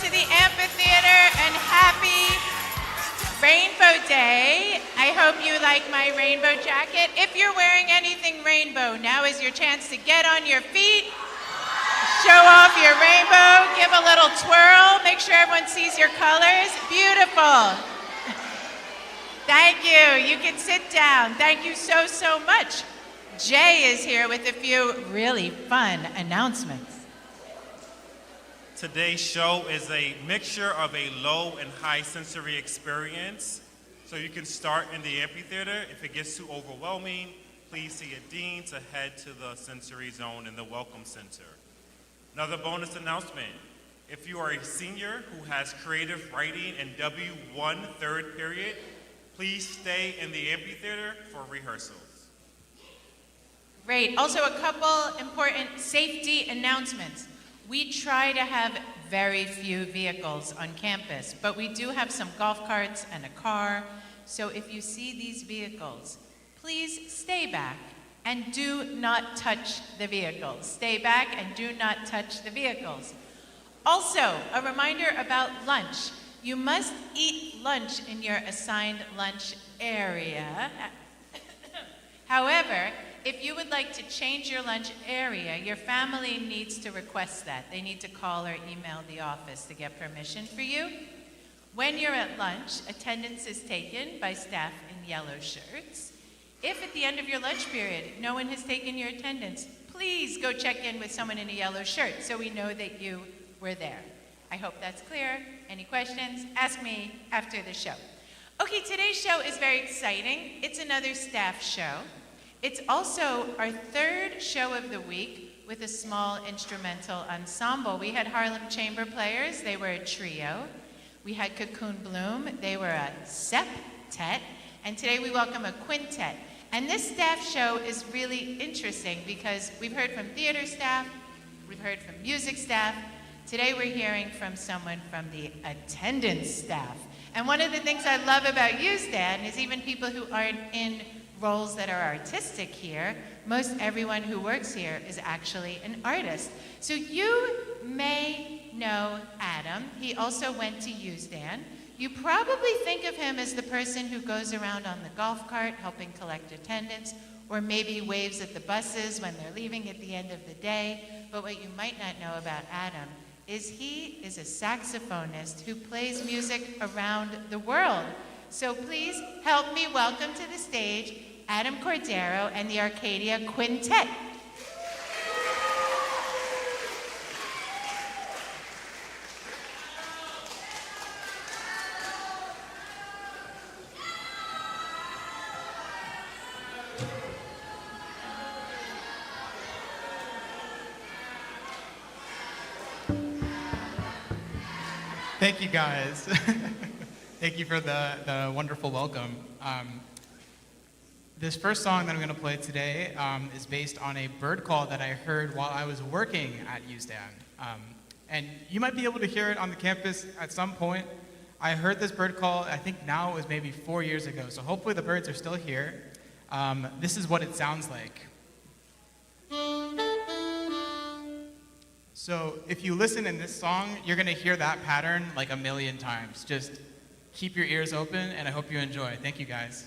to the amphitheater and happy Rainbow Day. I hope you like my rainbow jacket. If you're wearing anything rainbow, now is your chance to get on your feet, show off your rainbow, give a little twirl, make sure everyone sees your colors. Beautiful. Thank you. You can sit down. Thank you so, so much. Jay is here with a few really fun announcements. Today's show is a mixture of a low and high sensory experience. So you can start in the amphitheater. If it gets too overwhelming, please see a dean to head to the sensory zone in the Welcome Center. Another bonus announcement. If you are a senior who has creative writing in W1 third period, please stay in the amphitheater for rehearsals. Great. Also, a couple important safety announcements. We try to have very few vehicles on campus, but we do have some golf carts and a car. So if you see these vehicles, please stay back and do not touch the vehicles. Stay back and do not touch the vehicles. Also, a reminder about lunch. You must eat lunch in your assigned lunch area. However, if you would like to change your lunch area, your family needs to request that. They need to call or email the office to get permission for you. When you're at lunch, attendance is taken by staff in yellow shirts. If at the end of your lunch period, no one has taken your attendance, please go check in with someone in a yellow shirt so we know that you were there. I hope that's clear. Any questions? Ask me after the show. Okay, today's show is very exciting. It's another staff show. It's also our third show of the week with a small instrumental ensemble. We had Harlem Chamber Players, they were a trio. We had Cocoon Bloom, they were a septet. And today we welcome a quintet. And this staff show is really interesting because we've heard from theater staff, we've heard from music staff. Today we're hearing from someone from the attendance staff. And one of the things I love about Usdan is even people who aren't in roles that are artistic here, most everyone who works here is actually an artist. So you may know Adam. He also went to Usdan. You probably think of him as the person who goes around on the golf cart helping collect attendance, or maybe waves at the buses when they're leaving at the end of the day. But what you might not know about Adam is he is a saxophonist who plays music around the world. So please help me welcome to the stage Adam Cordero and the Arcadia Quintet. Thank you, guys. Thank you for the wonderful welcome. This first song that I'm going to play today is based on a bird call that I heard while I was working at Usdan. And you might be able to hear it on the campus at some point. I heard this bird call, I think now it was maybe 4 years ago, so hopefully the birds are still here. This is what it sounds like. So if you listen in this song, you're going to hear that pattern like a million times. Just keep your ears open, and I hope you enjoy. Thank you, guys.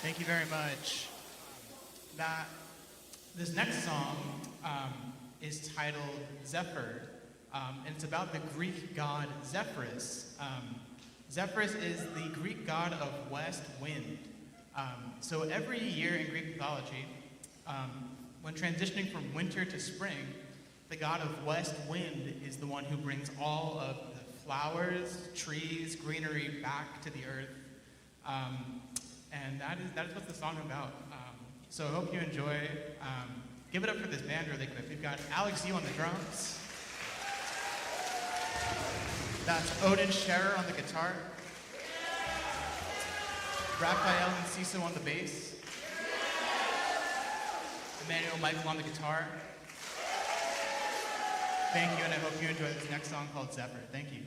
Thank you very much. That this next song is titled Zephyr, and it's about the Greek god Zephyrus. Zephyrus is the Greek god of west wind. So every year in Greek mythology, when transitioning from winter to spring, the god of west wind is the one who brings all of the flowers, trees, greenery back to the earth. And that is what the song is about. So I hope you enjoy. Give it up for this band really quick. We've got Alex Yu on the drums. That's Odin Scherer on the guitar. Raphael and Ciso on the bass. Emmanuel Michael on the guitar. Thank you, and I hope you enjoy this next song called Zephyr. Thank you.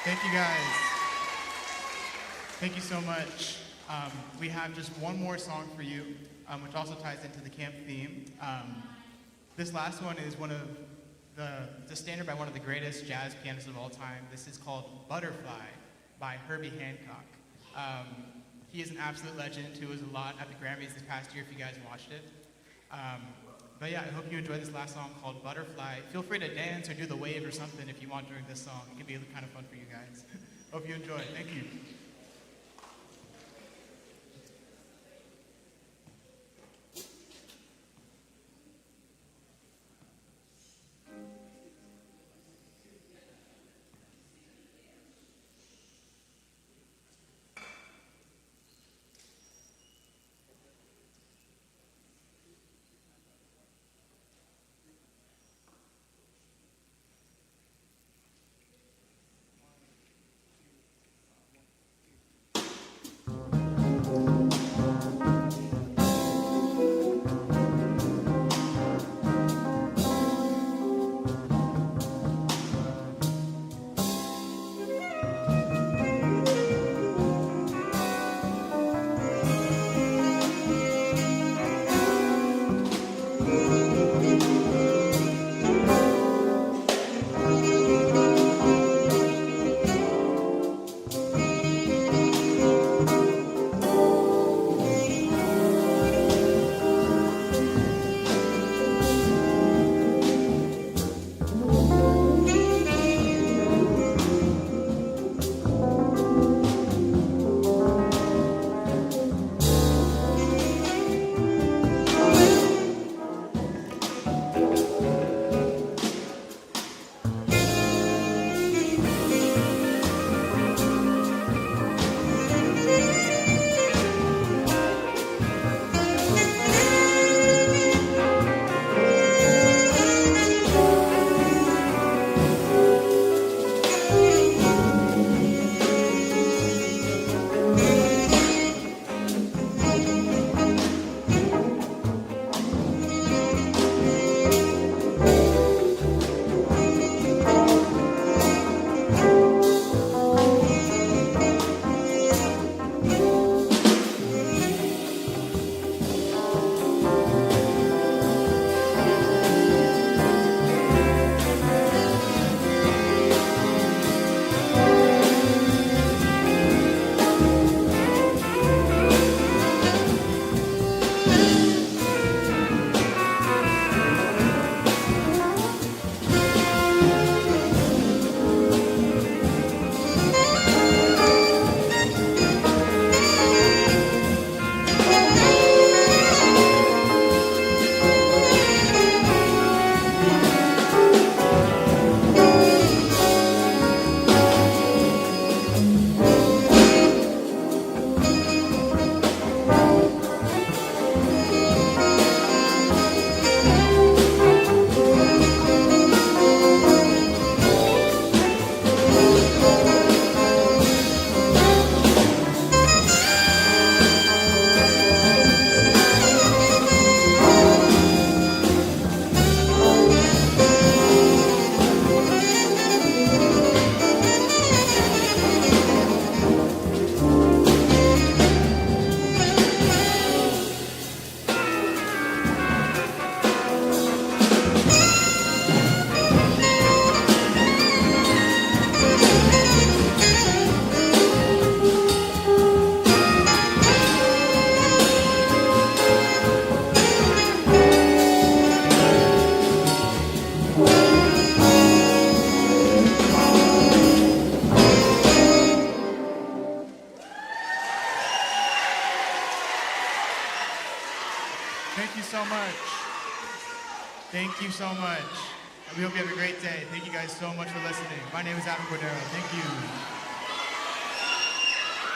Thank you guys. Thank you so much. We have just one more song for you, which also ties into the camp theme. This last one is one of the standard by one of the greatest jazz pianists of all time. This is called Butterfly by Herbie Hancock. He is an absolute legend who was a lot at the Grammys this past year if you guys watched it. But yeah, I hope you enjoy this last song called Butterfly. Feel free to dance or do the wave or something if you want during this song. It can be kind of fun for you guys. Hope you enjoy. Thank you. Thank you so much. Thank you so much. We hope you have a great day. Thank you guys so much for listening. My name is Cordero. Thank you.